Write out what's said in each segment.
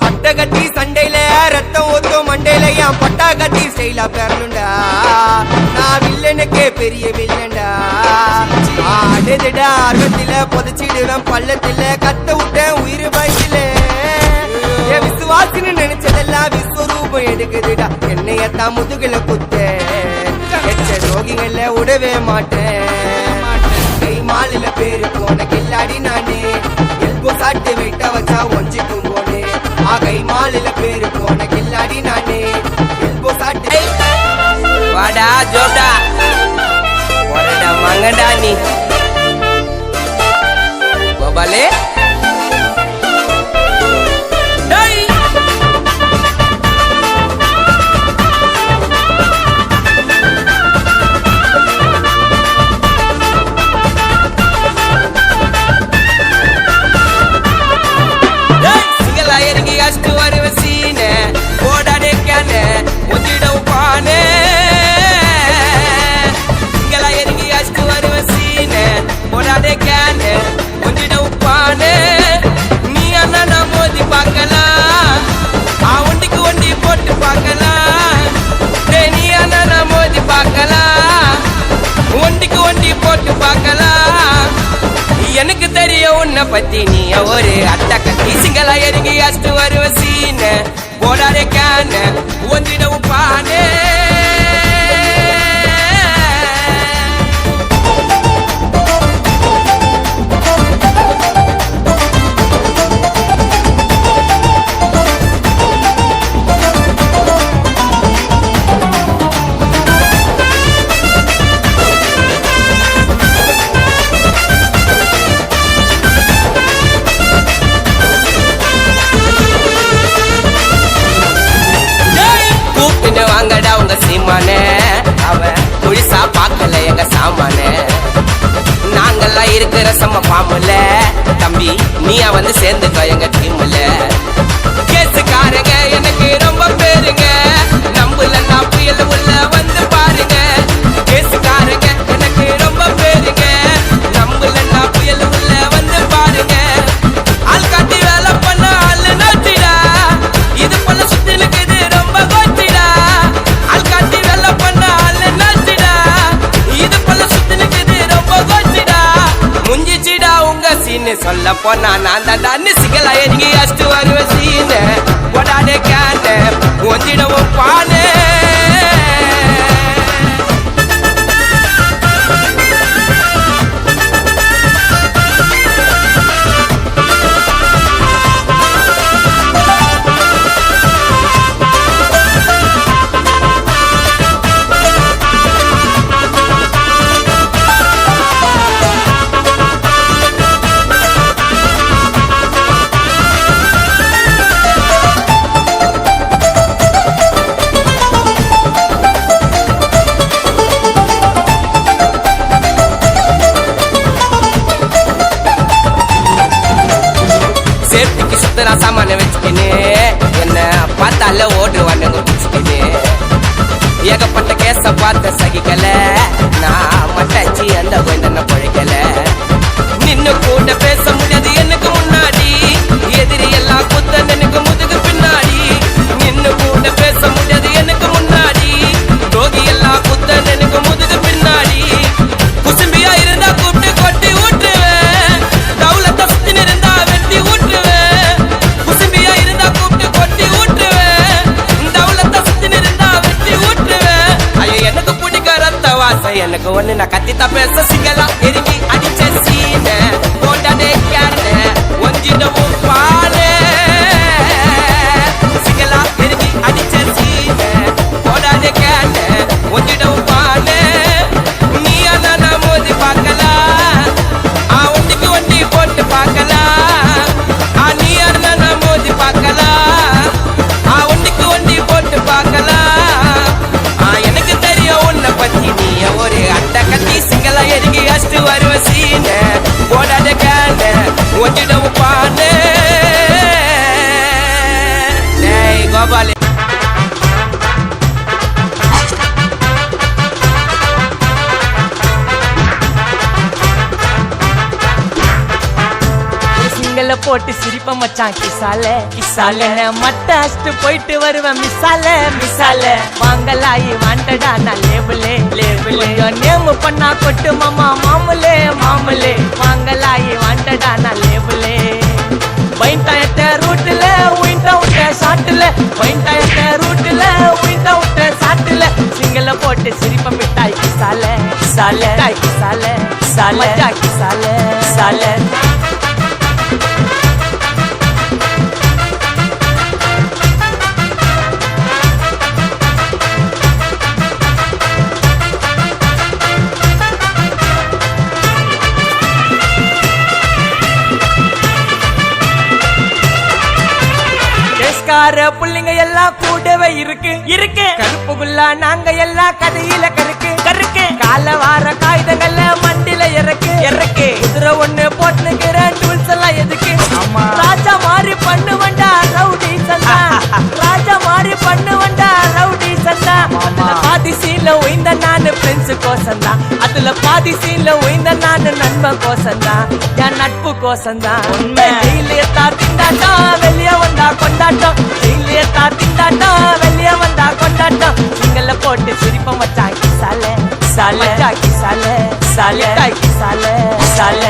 பட்ட கட்டி சண்டையில ரத்தம் ஊத்தும் மண்டையில என் பட்டா கட்டி ஸ்டைலா பேரணுண்டா நான் வில்லனுக்கே பெரிய வில்லன்டா ஆடுதுடா ஆர்வத்தில புதைச்சிடுவேன் பள்ளத்தில கத்த விட்டேன் உயிர் பயத்தில என் விசுவாசின்னு நினைச்சதெல்லாம் விஸ்வரூபம் எடுக்குதுடா என்னையத்தான் முதுகுல குத்த எச்ச ரோகிகள விடவே மாட்டேன் கை மாலில பேரு போன கில்லாடி நானே எல்போ சாட்டு வெட்ட வச்சா ஒஞ்சிக்கும் போனே கை மாலில பேரு போன கில்லாடி நானே எல்போ சாட்டு வாடா ஜோடா போடா மங்கடா நீ கோபாலே எனக்கு தெரியும் உன்னை பத்தி நீ ஒரு அட்டை கட்டி சிங்களா இறங்கி அஸ்து வருவ சீன போடாதே கேன ஒன்றிடவும் பானே வாங்கடா உங்க சீமானே அவன் முழுசா பார்க்கல எங்க சாமானே நாங்கெல்லாம் இருக்கிற சம பாம்புல தம்பி நீயா வந்து சேர்ந்துக்கோ எங்க டீம்ல கேசுக்காரங்க எனக்கு ரொம்ப பேருங்க நம்புல நான் புயல உள்ள வந்து பாருங்க கேசுக்காரங்க எனக்கு ரொம்ப பேருங்க நம்புல நான் புயல உள்ள வந்து பாருங்க ஆள் காட்டி வேலை பண்ண ஆளு நாட்டிடா இது போல சுத்தி இருக்குது ரொம்ப கோட்டிடா ஆள் காட்டி வேலை பண்ண ஆளு நாட்டிடா இது போல சுத்தி இருக்குது ரொம்ப கோட்டிடா முஞ்சிச்சிடா உங்க சீனு சொல்ல போனா நான் தாண்டான்னு சிங்களா எங்க அஸ்து வருவ சீனு போடாடே கேன ஒஞ்சிடவும் பானே சாமான வச்சுக்கின்னு என்ன பார்த்தால ஓடுவானுங்க பிடிச்சிக்கின்னு ஏகப்பட்ட கேச பார்த்த சகிக்கல நான் மட்டாச்சி அந்த கொஞ்சம் பழைக்கல நின்னு கூட பேச முடியாது எனக்கு முன்னாடி எதிரி எல்லாம் குத்த எனக்கு முதுகு பின்னாடி நின்னு கூட பேச முடியாது எனக்கு முன்னாடி ரோகி எல்லாம் குத்த எனக்கு முதுகு பின்னாடி குசும்பியா இருந்தா கூப்பிட்டு கொட்டி ஊட்டுவேன் தவுலத்தை சுத்தி இருந்தா வெட்டி ஊட்டுவேன் எனக்கு ஒண்ணு நான் கத்தித்தா பேச சிங்களா போட்டு சிரிப்ப மச்சான் கிசால கிசால மட்ட அஷ்டு போயிட்டு வருவேன் மிசால மிசால வாங்கலாயி வாண்டடா நான் லேபிளே லேபிளே நேம் பண்ணா கொட்டு மாமா மாமலே மாமலே வாங்கலாயி வாண்டடா நான் லேபிளே வைண்டாயத்த ரூட்ல உயிண்டா விட்ட சாட்டுல வைண்டாயத்த ரூட்ல உயிண்டா விட்ட சாட்டுல சிங்கள போட்டு சிரிப்ப மிட்டாய் கிசால கிசால கிசால கிசால மச்சா கிசால கிசால புள்ளிங்க எல்லாம் கூடவே இருக்கு இருக்கு கருப்புக்குள்ளா நாங்க எல்லாம் கதையில கருக்கு கருக்கு கால வார காகிதங்கள்ல மண்டில இறக்கு இறக்கு குதிரை ஒண்ணு போட்டுக்கிற டூல்ஸ் எல்லாம் எதுக்கு ராஜா மாதிரி பண்ணுவண்டா ரவுடி சந்தா ராஜா மாதிரி பண்ணுவண்டா ரவுடி சந்தா பாதி சீன்ல உயிந்த நானு ஃப்ரெண்ட்ஸ் கோசந்தா அதுல பாதி சீன்ல உயிந்த நானு நண்பன் கோசந்தா என் நட்பு கோசந்தா ஜெயிலியத்தா திண்டாட்டம் வெளியே வந்தா கொண்டாட்டம் ஜெயிலியத்தா திண்டாட்டம் வெளியே வந்தா கொண்டாட்டம் சிங்கள போட்டு சிரிப்ப மச்சான் கிசால கிசால மச்சா கிசால கிசால கிசால கிசால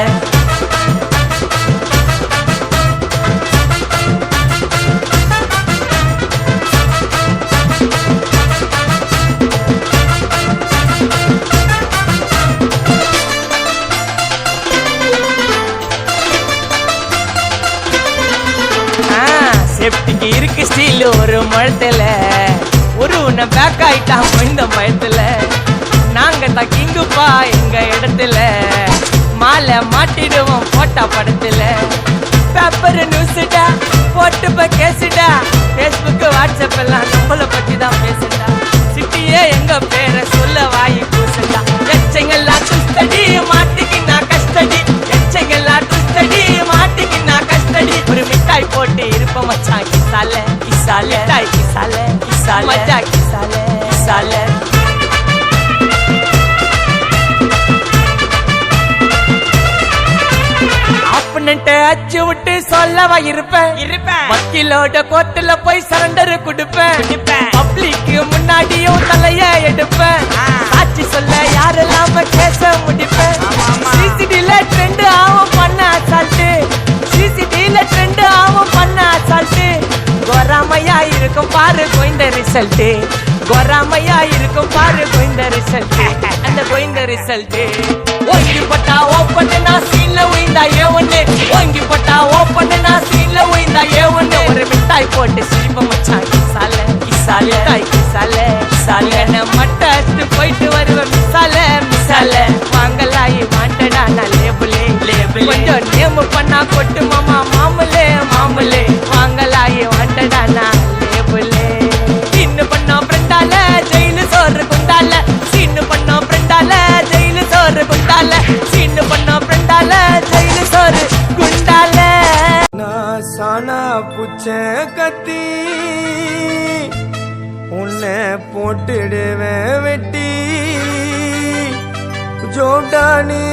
சேஃப்டிக்கு இருக்கு ஸ்டீல் ஒரு மழத்துல ஒரு உன்ன பேக் ஆயிட்டான் இந்த மழத்துல நாங்க தான் கிங்குப்பா எங்க இடத்துல மாலை மாட்டிடுவோம் போட்டா படத்துல பேப்பர் நியூஸ்டா போட்டு கேசுடா பேஸ்புக் வாட்ஸ்அப் எல்லாம் நம்மளை பத்தி தான் பேசுடா சிட்டியே எங்க பேரை சொல்ல வாயி கூசுடா எச்சங்கெல்லாம் துஸ்தடி மாட்டிக்கு நான் கஸ்டடி எச்சங்கெல்லாம் துஸ்தடி மாட்டிக்கு நான் கஸ்டடி ஒரு மிட்டாய் போட்டு இருப்ப மச்சான் கிசால கிசால மிட்டாய் கிசால கிசால மச்சா கிசால கிசால அச்சு விட்டு சொல்லவா இருப்பேன் வக்கீலோட கோர்ட்டுல போய் சரண்டர் கொடுப்பேன் பப்ளிக்கு முன்னாடியும் தலைய எடுப்பேன் சாட்சி சொல்ல யாரெல்லாம் கேச முடிப்பேன் சிசிடில ட்ரெண்ட் ஆகும் பண்ண அசால்ட்டு சிசிடில ட்ரெண்ட் ஆகும் பண்ண அசால்ட்டு கோராமையா இருக்கும் பாரு கோயிந்த ரிசல்ட் கோராமையா இருக்கும் பாரு கோயிந்த ரிசல்ட் அந்த கோயிந்த ரிசல்ட் ஓங்கி பட்டா ஓப்பன் நான் சீன்ல உயிந்தா ஏவன்னு ஓங்கி பட்டா ஓப்பன் நான் சீன்ல உயிந்தா ஏவன்னு ஒரு மிட்டாய் போட்டு சிரிப்ப மச்சான் கிசால கிசால மிட்டாய் கிசால கிசால மட்ட அடிச்சு போயிட்டு வருவேன் மிசால மிசால வாங்கலாயி வாண்டடா நான் லேபிளே லேபிள் கொஞ்சம் நேம் பண்ணா கொட்டு மாமா மாமலே மாமலே வாங்கலாயி வாண்டடா நான் லேபிளே சின்ன பண்ணா ஃப்ரெண்டால ஜெயிலு சோறு குண்டால சின்ன பண்ணா ஃப்ரெண்டால ஜெயிலு சோறு குண்டால சின்ன பண்ணா ஃப்ரெண்டால ஜெயிலு சோறு குண்டால நான் சானா புச்ச கத்தி உன்னை போட்டுடுவேன் வெட்டி ஜோடானி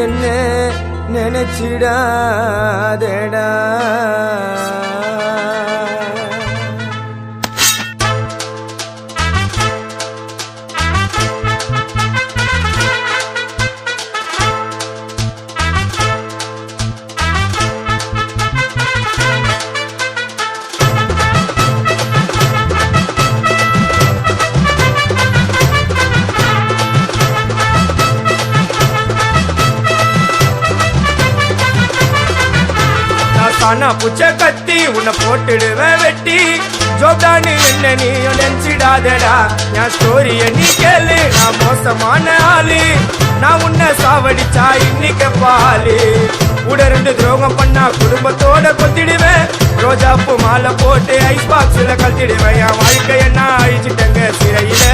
என்ன நினைச்சிடாதடா சானா புச்ச கத்தி உன்னை போட்டுடுவேன் வெட்டி ஜோப்டானு என்ன நீயும் நினைச்சிடாதடா என் ஸ்டோரிய நீ கேளு நான் மோசமான ஆளு நான் உன்னை சாவடிச்சா இன்னைக்கு பாலு உடருந்து துரோகம் பண்ணா குடும்பத்தோட கொத்திடுவேன் ரோஜாப்பு மாலை போட்டு ஐஸ் பாக்ஸ்ல கழட்டிடுவேன் என் வாழ்க்கைய நான் அழிச்சிட்டேங்க சிறையில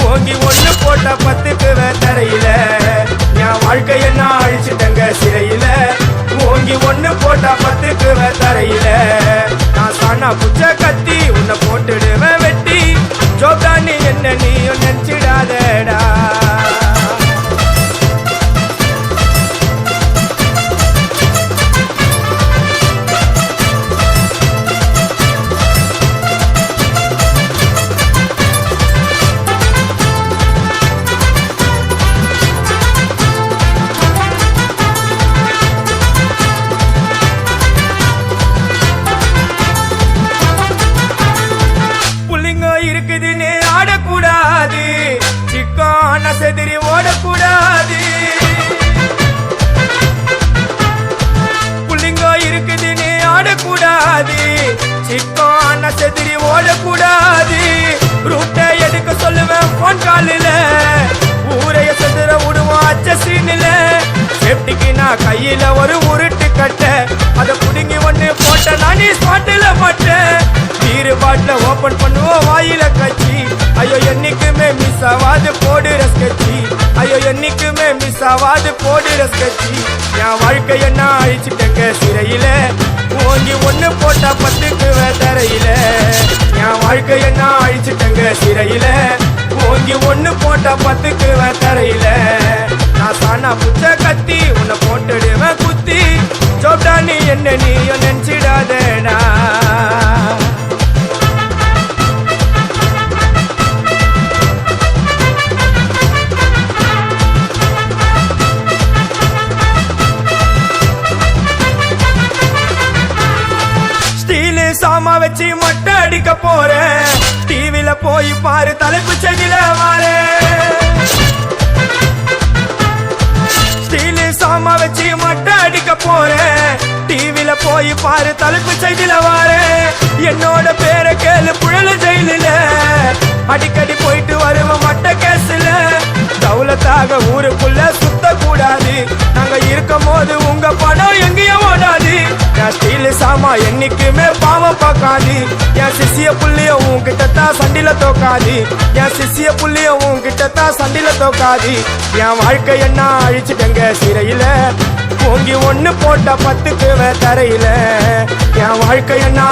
ஓங்கி ஒண்ணு போட்ட 10க்கு தரையில என் வாழ்க்கைய நான் அழிச்சிட்டேங்க சிறையில ஓங்கி ஒண்ணு போட்டா 10க்கு தரையில நான் சானா புச்ச கத்தி உன்னை போட்டுடுவேன் வெட்டி ஜோப்டானி என்ன நீயும் நினைச்சிடாதடா ஓடக்கூடாது. புள்ளிங்க இருக்குதுன்னு ஆடக்கூடாது. சிக்கான செதிரி ஓடக்கூடாது. ரூட்டை எடுக்க சொல்லுவேன் போன் காலில. ஊரைய செதுற விடுவோம் அச்ச சீனில. சேப்டிக்கு நான் கையில ஒரு உருட்டு கட்ட. அதை புடுங்கி ஒண்ணு போட்ட நானே ஸ்பாட்டில மாட்டேன். பீரு பாட்டில ஓபன் பண்ணுவோம் வாயில கட்சி. ஐயோ என்னைக்குமே மிஸ் ஆவாது போடுற ஸ்கெட்சி. ஐயோ என்னைக்குமே மிஸ் ஆவாது போடுற ஸ்கெட்சி. என் வாழ்க்கைய நான் அழிச்சிட்டேங்க சிறையில. ஓங்கி ஒண்ணு போட்டா 10க்கு தரையில. என் வாழ்க்கைய நான் அழிச்சிட்டேங்க சிறையில. ஓங்கி ஒண்ணு போட்டா 10க்கு தரையில. நான் சானா புச்ச கத்தி உன்னை போட்டுடுவேன் குத்தி. ஜோப்டா நீ என்ன நீயும் நினைச்சிடாதேடா. ஸ்டீலு சாமா வச்சு மொட்டை அடிக்க போறேன். டிவில போய் பாரு தலைப்பு செடியில வாரேன். ஸ்டீலு சாமா வச்சு மொட்டை அடிக்க போறேன். டிவில போய் பாரு தலைப்பு செய்தில வாரேன். என்னோட பேரை கேளு புழல ஜெயிலில. அடிக்கடி போயிட்டு வருவோம் மட்ட கேஸ்ல. தௌலத்தாக ஊருக்குள்ள சுத்த கூடாது. நாங்க இருக்கும் போது உங்க படம் எங்கேயும் ஓடாது. என் ஸ்டீலு சாமா என்னைக்குமே பாவம் பார்க்காது. என் சிசிய புள்ளிய உன்கிட்ட தான் சண்டில தோக்காது. என் சிசிய புள்ளிய உன்கிட்ட தான் சண்டில தோக்காது. என் வாழ்க்கைய நான் அழிச்சிட்டேங்க சிறையில. ஓங்கி ஒண்ணு போட்டா 10க்கு தரையில. என் வாழ்க்கைய நான்